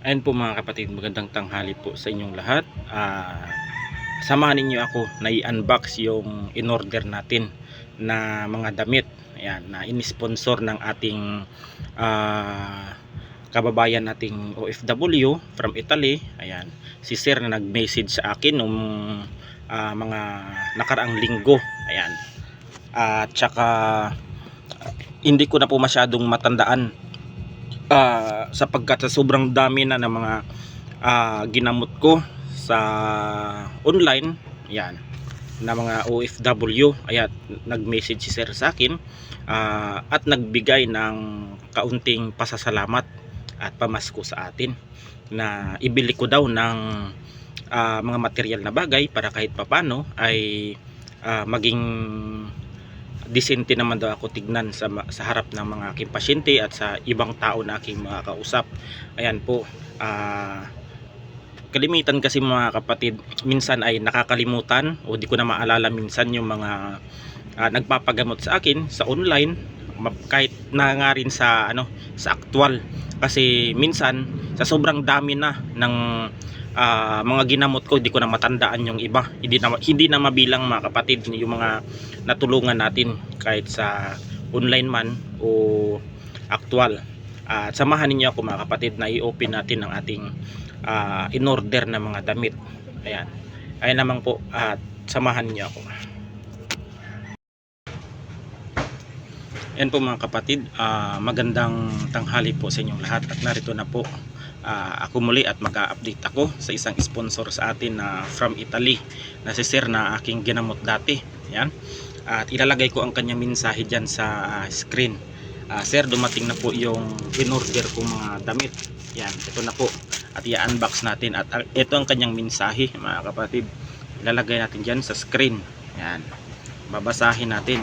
Ayun po mga kapatid, magandang tanghali po sa inyong lahat. Samahan ninyo ako na i-unbox yung in-order natin na mga damit. Ayan, na in-sponsor ng ating kababayan nating OFW from Italy. Ayan, si Sir na nag-message sa akin nung mga nakaraang linggo. Ayan, at saka hindi ko na po masyadong matandaan sapagkat sa sobrang dami na ng mga ginamot ko sa online, yan, na mga OFW. Ayan, nag-message si Sir sa akin at nagbigay ng kaunting pasasalamat at pamasko sa atin na ibili ko daw ng mga material na bagay para kahit papano ay maging disente naman daw ako tignan sa harap ng mga aking pasyente at sa ibang tao na aking mga kausap. Ayan po, kalimitan kasi mga kapatid, minsan ay nakakalimutan o di ko na maalala minsan yung mga nagpapagamot sa akin sa online, kahit na nga rin sa sa actual, kasi minsan sa sobrang dami na ng mga ginamot ko, hindi ko na matandaan yung iba, hindi na mabilang mga kapatid yung mga natulungan natin kahit sa online man o actual. At samahan niyo ako mga kapatid na i-open natin ang ating in-order na mga damit. Ayan, ayan naman po, at samahan niyo ako. Ayan po mga kapatid, magandang tanghali po sa inyong lahat, at narito na po ako muli at mag-a-update ako sa isang sponsor sa atin na from Italy na si Sir na aking ginamot dati. Yan, at ilalagay ko ang kanyang mensahe dyan sa screen. Sir, dumating na po yung in-order kong mga damit. Yan, ito na po, at i-unbox natin, at ito ang kanyang mensahe mga kapatid. Ilalagay natin dyan sa screen. Yan, babasahin natin.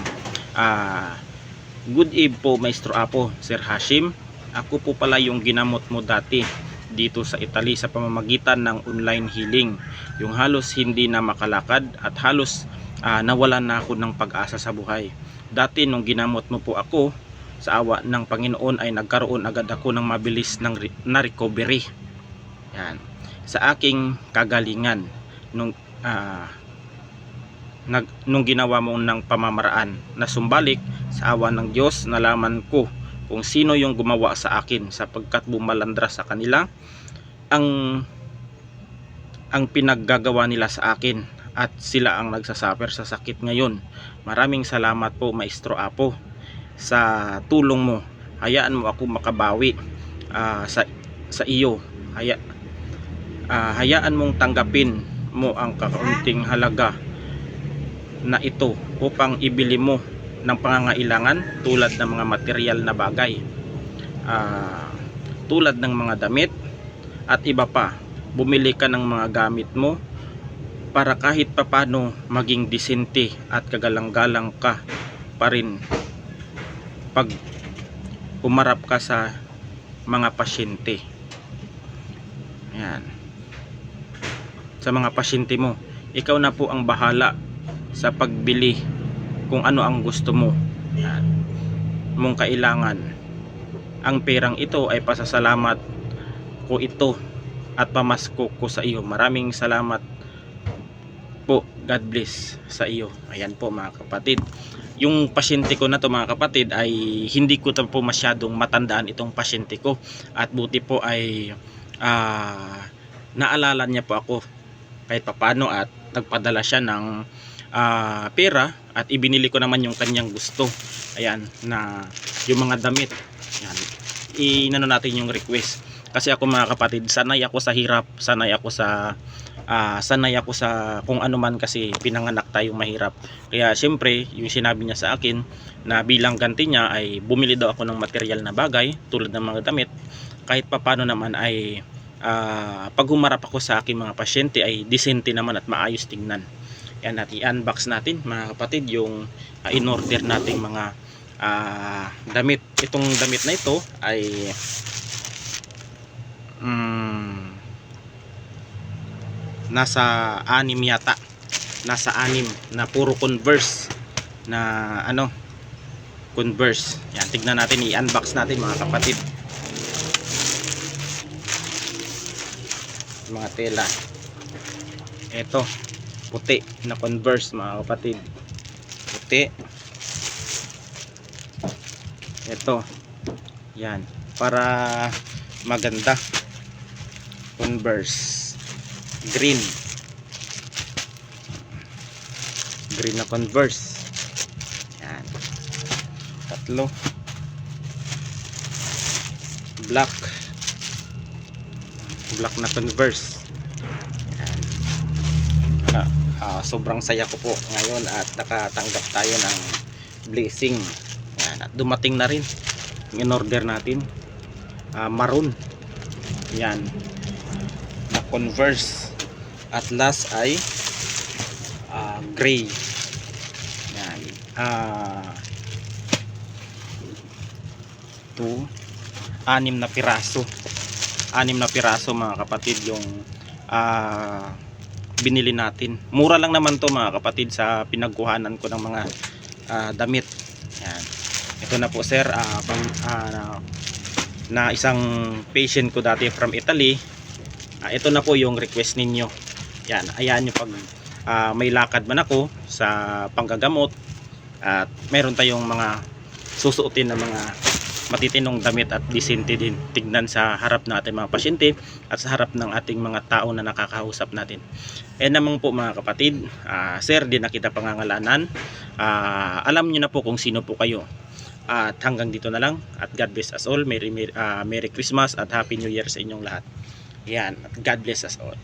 Good eve po Maestro Apo, Sir Hashim. Ako po pala yung ginamot mo dati dito sa Italy sa pamamagitan ng online healing. Yung halos hindi na makalakad at halos nawalan na ako ng pag-asa sa buhay. Dati nung ginamot mo po ako, sa awa ng Panginoon ay nagkaroon agad ako ng mabilis na recovery. Yan, sa aking kagalingan nung ginawa mo ng pamamaraan na sumbalik sa awa ng Diyos, nalaman ko kung sino yung gumawa sa akin, sapagkat bumalandra sa kanila ang pinaggagawa nila sa akin, at sila ang nagsasuffer sa sakit ngayon. Maraming salamat po Maestro Apo sa tulong mo. Hayaan mo ako makabawi sa iyo. Hayaan mong tanggapin mo ang kakaunting halaga na ito upang ibili mo ng pangangailangan tulad ng mga material na bagay, tulad ng mga damit at iba pa. Bumili ka ng mga gamit mo para kahit papano maging disente at kagalang-galang ka pa rin pag umarap ka sa mga pasyente. Ayan, sa mga pasyente mo, ikaw na po ang bahala sa pagbili kung ano ang gusto mo at mong kailangan. Ang perang ito ay pasasalamat ko ito at pamasko ko sa iyo. Maraming salamat po. God bless sa iyo. Ayan po mga kapatid, yung pasyente ko na to mga kapatid ay hindi ko po masyadong matandaan itong pasyente ko, at buti po ay naalala niya po ako kahit papano at nagpadala siya ng pera, at ibinili ko naman yung kanyang gusto. Ayan, na yung mga damit. Ayan, inano natin yung request, kasi ako mga kapatid, sanay ako sa hirap, sanay ako sa kung ano man, kasi pinanganak tayong mahirap. Kaya siyempre yung sinabi niya sa akin na bilang ganti niya ay bumili daw ako ng material na bagay tulad ng mga damit, kahit papano naman ay pag humarap ako sa aking mga pasyente ay disente naman at maayos tingnan. Yan, at i-unbox natin mga kapatid yung in-order nating mga damit. Itong damit na ito ay nasa 6 yata, nasa 6 na puro Converse na Converse. Yan, tignan natin, i-unbox natin mga kapatid. mga tela. Ito, puti na Converse mga kapatid. Puti. Ito, yan, para maganda. Converse green na Converse. Yan, tatlo. Black na Converse. Yan. Sobrang saya ko po ngayon at nakatanggap tayo ng blessing. Yan, at dumating na rin yung in-order natin, maroon. Yan, na Converse. At last ay gray. Yan, 6 na piraso. 6 na piraso mga kapatid yung binili natin. Mura lang naman to mga kapatid sa pinagkuhanan ko ng mga damit. Yan. Ito na po sir, na isang patient ko dati from Italy. Ito na po yung request ninyo. Yan, ayan yung pag may lakad man ako sa panggagamot at meron tayong mga susuotin na mga matitinong damit at disente din tignan sa harap ng ating mga pasyente at sa harap ng ating mga tao na nakakausap natin. Naman po mga kapatid, sir, di na kita pangangalanan. Alam nyo na po kung sino po kayo. At hanggang dito na lang at God bless us all. Merry Christmas at Happy New Year sa inyong lahat. Yan, at God bless us all.